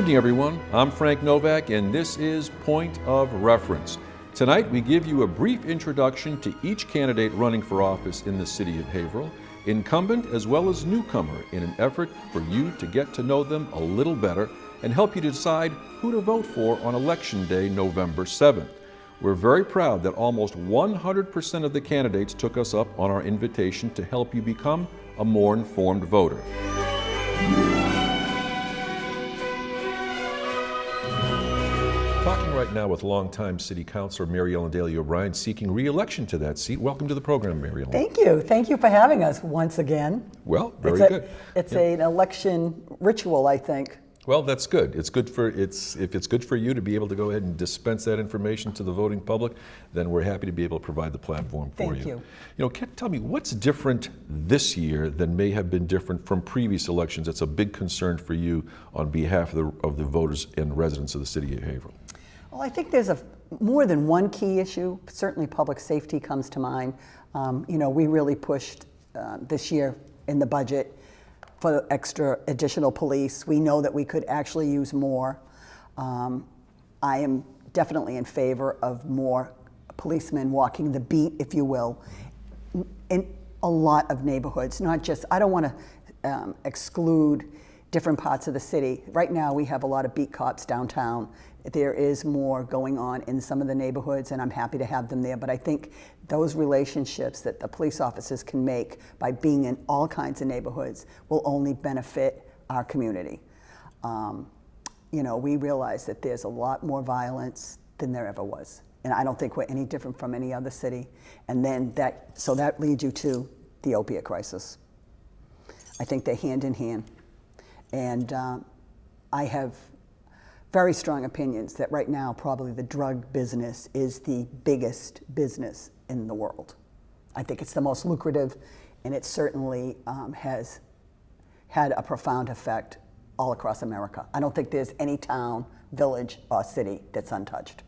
evening, everyone. I'm Frank Novak, and this is Point of Reference. Tonight, we give you a brief introduction to each candidate running for office in the city of Haverhill, incumbent as well as newcomer, in an effort for you to get to know them a little better and help you decide who to vote for on Election Day, November 7th. We're very proud that almost 100% of the candidates took us up on our invitation to help you become a more informed voter. Talking right now with longtime City Councilor Mary Ellen Daly O'Brien, seeking re-election to that seat. Welcome to the program, Mary Ellen. Thank you. Thank you for having us once again. Well, very good. It's an election ritual, I think. Well, that's good. If it's good for you to be able to go ahead and dispense that information to the voting public, then we're happy to be able to provide the platform for you. Thank you. You know, tell me, what's different this year than may have been different from previous elections? That's a big concern for you on behalf of the voters and residents of the city of Haverhill. Well, I think there's more than one key issue. Certainly public safety comes to mind. We really pushed this year in the budget for extra additional police. We know that we could actually use more. I am definitely in favor of more policemen walking the beat, if you will, in a lot of neighborhoods. Not just, I don't want to exclude different parts of the city. Right now we have a lot of beat cops downtown. There is more going on in some of the neighborhoods, and I'm happy to have them there, but I think those relationships that the police officers can make by being in all kinds of neighborhoods will only benefit our community. We realize that there's a lot more violence than there ever was, and I don't think we're any different from any other city. And then that leads you to the opiate crisis. I think they're hand in hand, and I have very strong opinions that right now probably the drug business is the biggest business in the world. I think it's the most lucrative, and it certainly has had a profound effect all across America. I don't think there's any town, village, or city that's untouched.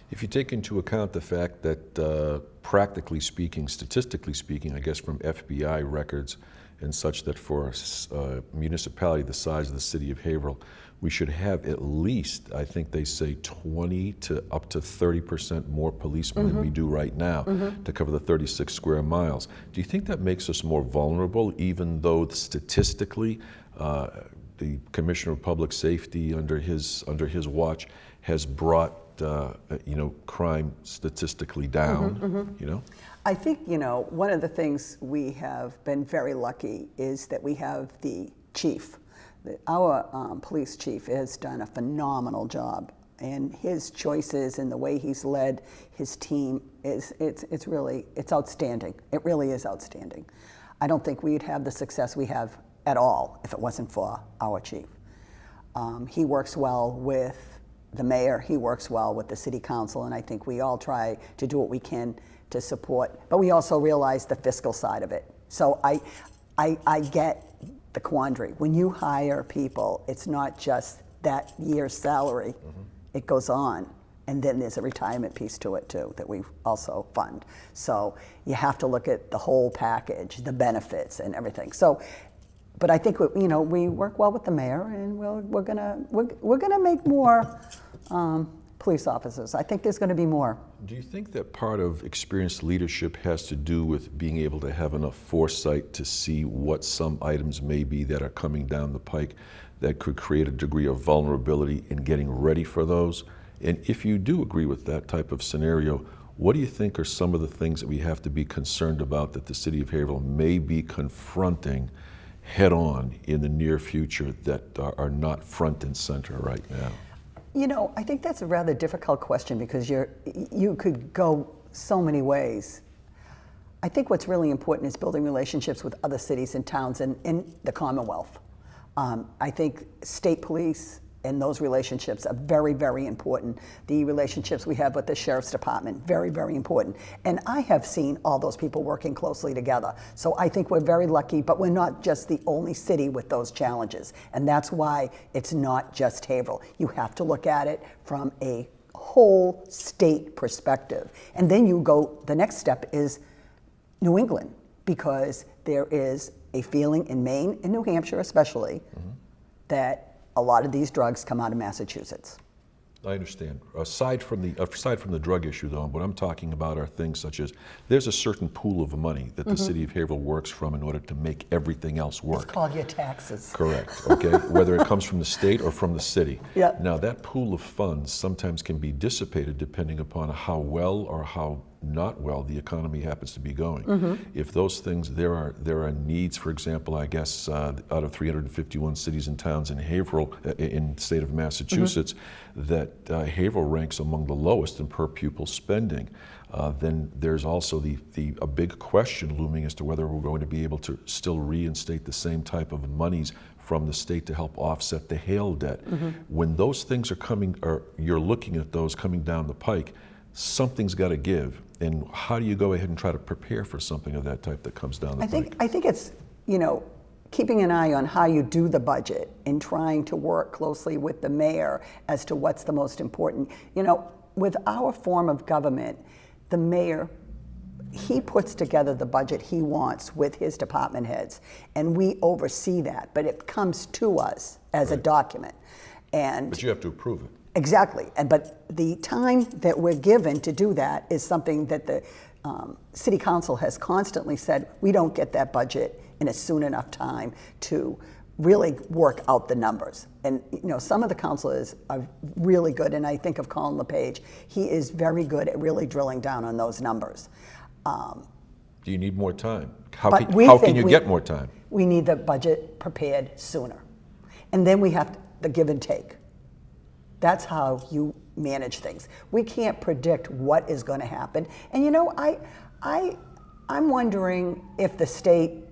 If you take into account the fact that practically speaking, statistically speaking, I guess from FBI records and such, that for a municipality the size of the city of Haverhill, we should have at least, I think they say 20 to up to 30% more policemen than we do right now to cover the 36 square miles. Do you think that makes us more vulnerable, even though statistically the Commissioner of Public Safety under his watch has brought crime statistically down? I think, one of the things we have been very lucky is that we have the chief. Our police chief has done a phenomenal job, and his choices and the way he's led his team it's outstanding. It really is outstanding. I don't think we'd have the success we have at all if it wasn't for our chief. He works well with the mayor, he works well with the city council, and I think we all try to do what we can to support, but we also realize the fiscal side of it. So I get the quandary. When you hire people, it's not just that year's salary. It goes on, and then there's a retirement piece to it too that we also fund. So you have to look at the whole package, the benefits and everything. So, but I think we work well with the mayor, and we're gonna make more police officers. I think there's going to be more. Do you think that part of experienced leadership has to do with being able to have enough foresight to see what some items may be that are coming down the pike that could create a degree of vulnerability in getting ready for those? And if you do agree with that type of scenario, what do you think are some of the things that we have to be concerned about that the city of Haverhill may be confronting head on in the near future that are not front and center right now? I think that's a rather difficult question because you could go so many ways. I think what's really important is building relationships with other cities and towns in the Commonwealth. I think state police and those relationships are very, very important. The relationships we have with the Sheriff's Department, very, very important. And I have seen all those people working closely together. So I think we're very lucky, but we're not just the only city with those challenges. And that's why it's not just Haverhill. You have to look at it from a whole state perspective. And then the next step is New England, because there is a feeling in Maine and New Hampshire especially that a lot of these drugs come out of Massachusetts. I understand. Aside from the drug issue, though, what I'm talking about are things such as there's a certain pool of money that the city of Haverhill works from in order to make everything else work. It's called your taxes. Correct. Okay. Whether it comes from the state or from the city. Yeah. Now that pool of funds sometimes can be dissipated depending upon how well or how not well the economy happens to be going. If those things, there are needs, for example, I guess out of 351 cities and towns in Haverhill, in the state of Massachusetts, that Haverhill ranks among the lowest in per pupil spending. Then there's also a big question looming as to whether we're going to be able to still reinstate the same type of monies from the state to help offset the hail debt. When those things are coming, or you're looking at those coming down the pike, something's got to give. And how do you go ahead and try to prepare for something of that type that comes down the pike? I think it's, keeping an eye on how you do the budget and trying to work closely with the mayor as to what's the most important. With our form of government, the mayor, he puts together the budget he wants with his department heads, and we oversee that, but it comes to us as a document. But you have to approve it. Exactly, but the time that we're given to do that is something that the city council has constantly said, we don't get that budget in a soon enough time to really work out the numbers. And some of the councilors are really good, and I think of Colin LePage. He is very good at really drilling down on those numbers. Do you need more time? How can you get more time? We need the budget prepared sooner. And then we have the give and take. That's how you manage things. We can't predict what is going to happen. And I'm wondering if the state,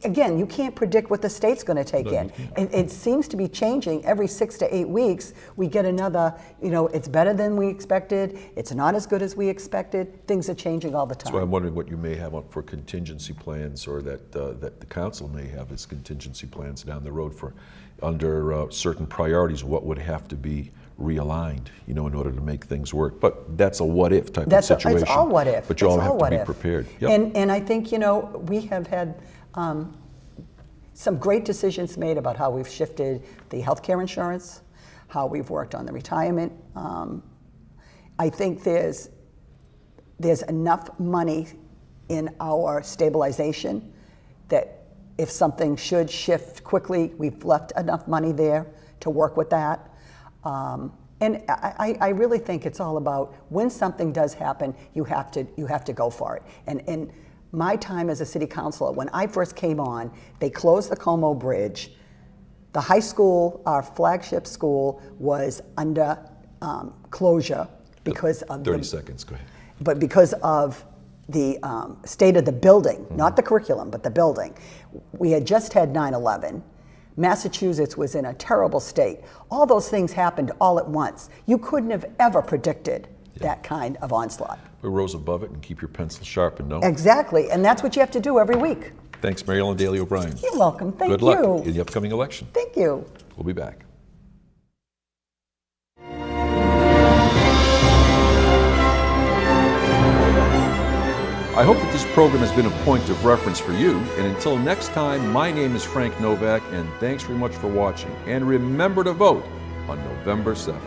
again, you can't predict what the state's going to take in. It seems to be changing every 6 to 8 weeks. We get another, it's better than we expected. It's not as good as we expected. Things are changing all the time. So I'm wondering what you may have for contingency plans, or that the council may have as contingency plans down the road for under certain priorities, what would have to be realigned, in order to make things work. But that's a what-if type of situation. It's all what if. But you all have to be prepared. Yep. And I think, we have had some great decisions made about how we've shifted the healthcare insurance, how we've worked on the retirement. I think there's enough money in our stabilization that if something should shift quickly, we've left enough money there to work with that. And I really think it's all about when something does happen, you have to go for it. And my time as a city councilor, when I first came on, they closed the Como Bridge. The high school, our flagship school, was under closure because of 30 seconds, go ahead. But because of the state of the building, not the curriculum, but the building. We had just had 9/11. Massachusetts was in a terrible state. All those things happened all at once. You couldn't have ever predicted that kind of onslaught. We rose above it and keep your pencil sharpened, no? Exactly, and that's what you have to do every week. Thanks, Mary Ellen Daly O'Brien. You're welcome. Thank you. Good luck in the upcoming election. Thank you. We'll be back. I hope that this program has been a point of reference for you. And until next time, my name is Frank Novak, and thanks very much for watching. And remember to vote on November 7th.